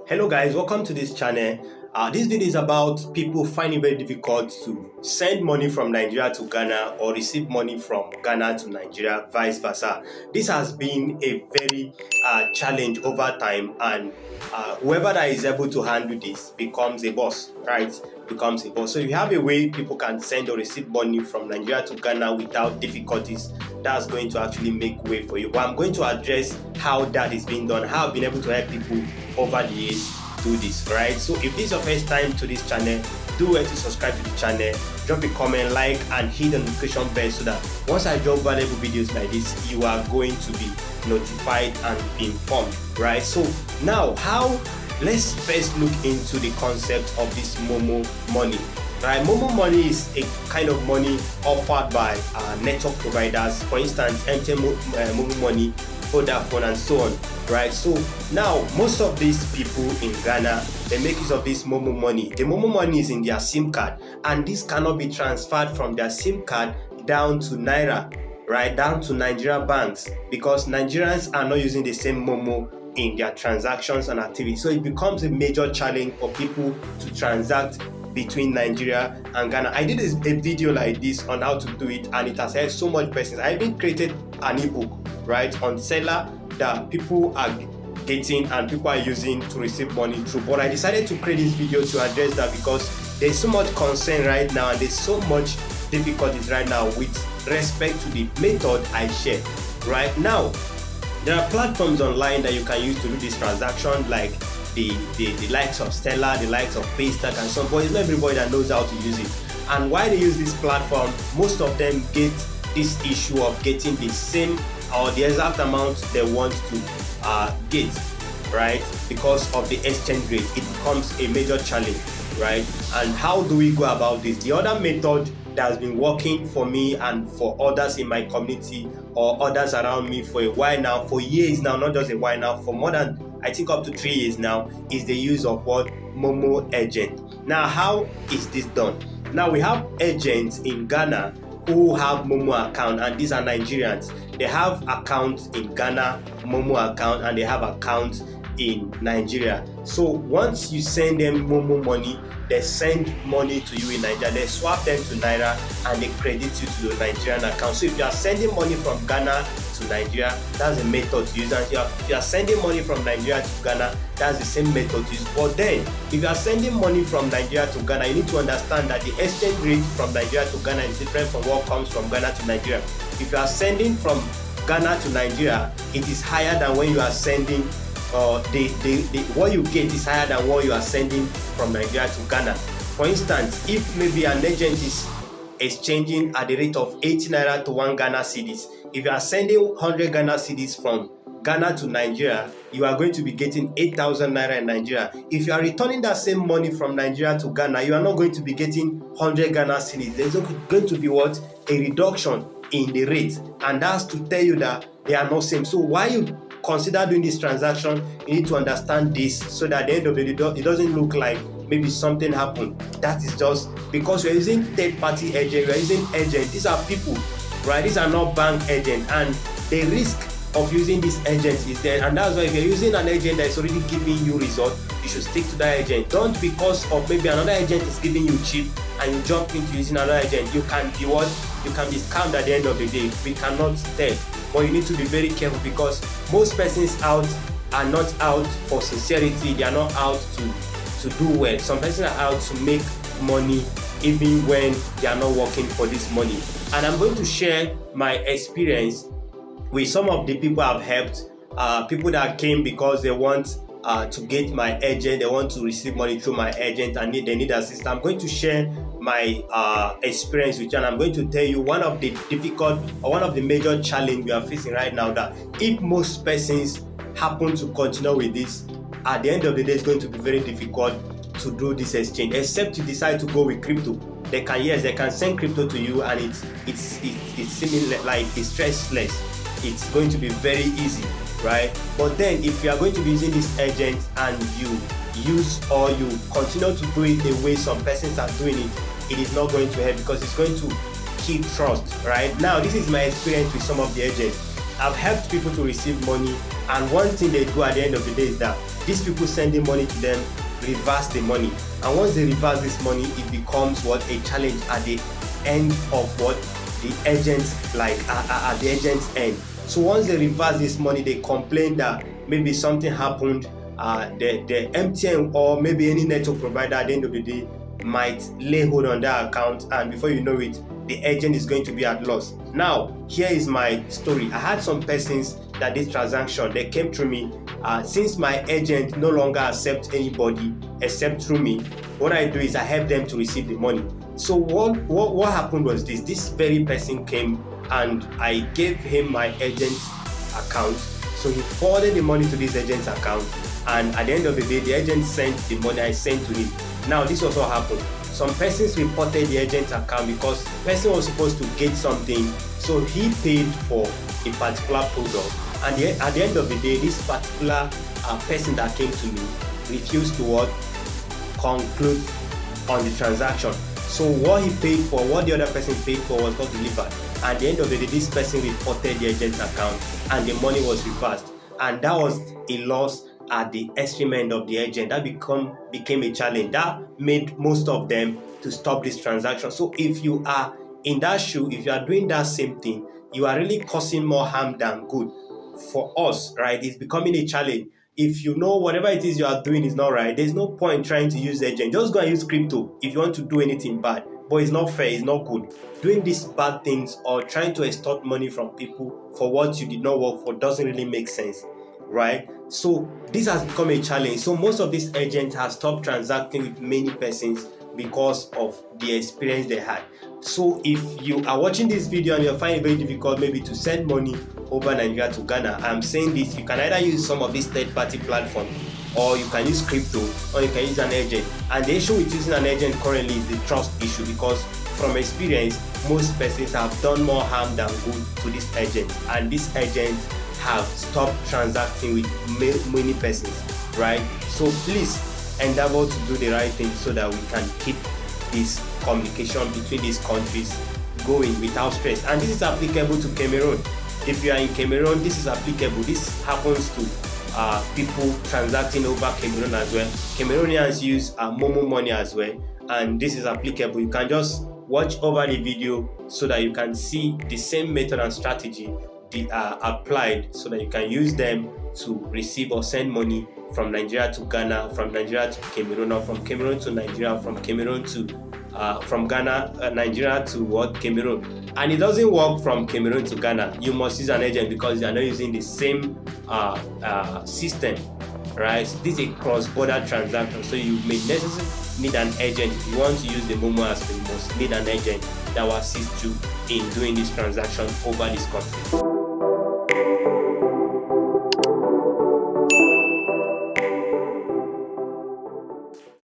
Hello guys, welcome to this channel. This video is about people finding it very difficult to send money from Nigeria to Ghana or receive money from Ghana to Nigeria, vice versa. This has been a very challenge over time, and whoever that is able to handle this becomes a boss, right? Becomes a boss. So if you have a way people can send or receive money from Nigeria to Ghana without difficulties, that's going to actually make way for you. But I'm going to address how that is being done, how I've been able to help people over the years do this, right? So if this is your first time to this channel, do well to subscribe to the channel, drop a comment, like, and hit the notification bell so that once I drop valuable videos like this, you are going to be notified and informed, right? So now, let's first look into the concept of this Momo money. Right, Momo money is a kind of money offered by network providers. For instance, MTN Momo money, Vodafone, and so on. Right, so now most of these people in Ghana, they make use of this Momo money. The Momo money is in their SIM card, and this cannot be transferred from their SIM card down to Naira, right, down to Nigeria banks, because Nigerians are not using the same Momo in their transactions and activities. So it becomes a major challenge for people to transact between Nigeria and Ghana. I did a video like this on how to do it, and it has helped so much persons. I even created an ebook, right, on seller that people are getting and people are using to receive money through. But I decided to create this video to address that because there's so much concern right now and there's so much difficulties right now with respect to the method I share. Right now, there are platforms online that you can use to do this transaction, like the likes of Stella, the likes of Paystack, and so on, but it's not everybody that knows how to use it. And why they use this platform, most of them get this issue of getting the same or the exact amount they want to get, right? Because of the exchange rate, it becomes a major challenge, right? And how do we go about this? The other method that has been working for me and for others in my community or others around me for a while now, for years now, not just a while now, for more than I think up to 3 years now, is the use of what? Momo agent. Now, how is this done? Now, we have agents in Ghana who have Momo account, and these are Nigerians. They have accounts in Ghana, Momo account, and they have accounts in Nigeria. So once you send them Momo money, they send money to you in Nigeria, they swap them to Naira, and they credit you to your Nigerian account. So if you are sending money from Ghana to Nigeria, that's a method to use. And if you are sending money from Nigeria to Ghana, that's the same method to use. But then, if you are sending money from Nigeria to Ghana, you need to understand that the exchange rate from Nigeria to Ghana is different from what comes from Ghana to Nigeria. If you are sending from Ghana to Nigeria, it is higher than when you are sending what you get is higher than what you are sending from Nigeria to Ghana. For instance, if maybe an agent is exchanging at the rate of 80 Naira to 1 Ghana cedis, if you are sending 100 Ghana cedis from Ghana to Nigeria, you are going to be getting 8,000 Naira in Nigeria. If you are returning that same money from Nigeria to Ghana, you are not going to be getting 100 Ghana cedis. There's going to be what? A reduction in the rate, and that's to tell you that they are not same. So why you consider doing this transaction, you need to understand this so that at the end of the day, it doesn't look like maybe something happened. That is just because you're using third-party agent, you're using agent. These are people, right? These are not bank agent, and the risk of using this agent is there. And that's why if you're using an agent that is already giving you result, you should stick to that agent. Don't, because of maybe another agent is giving you cheap and you jump into using another agent, you can be what? You can be scammed at the end of the day. We cannot tell. But you need to be very careful, because most persons out are not out for sincerity. They are not out to do well. Some persons are out to make money even when they are not working for this money. And I'm going to share my experience with some of the people I've helped, people that came because they want to get my agent, they want to receive money through my agent, and they need assistance. I'm going to share my experience with you, and I'm going to tell you one of the difficult or one of the major challenge we are facing right now, that if most persons happen to continue with this, at the end of the day, it's going to be very difficult to do this exchange, except you decide to go with crypto. They can send crypto to you, and it's seeming like it's stressless. It's going to be very easy, right? But then if you are going to be using this agent and you use or you continue to do it the way some persons are doing it, it is not going to help, because it's going to kill trust, right? Now, this is my experience with some of the agents. I've helped people to receive money And one thing they do at the end of the day is that these people sending money to them reverse the money. And once they reverse this money, it becomes what a challenge at the end of what the agents like at the agent's end. So once they reverse this money, they complain that maybe something happened. The MTN or maybe any network provider at the end of the day might lay hold on their account, and before you know it, the agent is going to be at loss. Now, here is my story. I had some persons that did transaction. They came through me. Since my agent no longer accepts anybody except through me, what I do is I help them to receive the money. So what happened was this. This very person came and I gave him my agent's account. So he forwarded the money to this agent's account, and at the end of the day, the agent sent the money I sent to him. Now, this was what happened. Some persons reported the agent's account because the person was supposed to get something, so he paid for a particular product. And at the end of the day, this particular person that came to me refused to conclude on the transaction. So what he paid for, what the other person paid for, was not delivered. At the end of the day, this person reported the agent's account and the money was reversed. And that was a loss at the extreme end of the agent. That became a challenge. That made most of them to stop this transaction. So if you are in that shoe, if you are doing that same thing, you are really causing more harm than good. For us, right, it's becoming a challenge. If you know whatever it is you are doing is not right, there's no point trying to use agent. Just go and use crypto if you want to do anything bad. But it's not fair, it's not good. Doing these bad things or trying to extort money from people for what you did not work for doesn't really make sense, right? So this has become a challenge. So most of these agents have stopped transacting with many persons because of the experience they had. So if you are watching this video and you're finding it very difficult maybe to send money over Nigeria to Ghana, I'm saying this, you can either use some of these third-party platforms, or you can use crypto, or you can use an agent. And the issue with using an agent currently is the trust issue, because from experience, most persons have done more harm than good to this agent, and these agents have stopped transacting with many persons, right? So please endeavor to do the right thing so that we can keep this communication between these countries going without stress. And this is applicable to Cameroon. If you are in Cameroon, this is applicable. This happens to people transacting over Cameroon as well. Cameroonians use Momo money as well, and this is applicable. You can just watch over the video so that you can see the same method and strategy applied, so that you can use them to receive or send money from Nigeria to Ghana, from Nigeria to Cameroon, or from Cameroon to Nigeria, from Cameroon to from Ghana, Nigeria to Cameroon. And it doesn't work from Cameroon to Ghana. You must use an agent because they are not using the same system, right? This is a cross-border transaction, so you may necessarily need an agent. If you want to use the Momo aspect, you must need an agent that will assist you in doing this transaction over this country.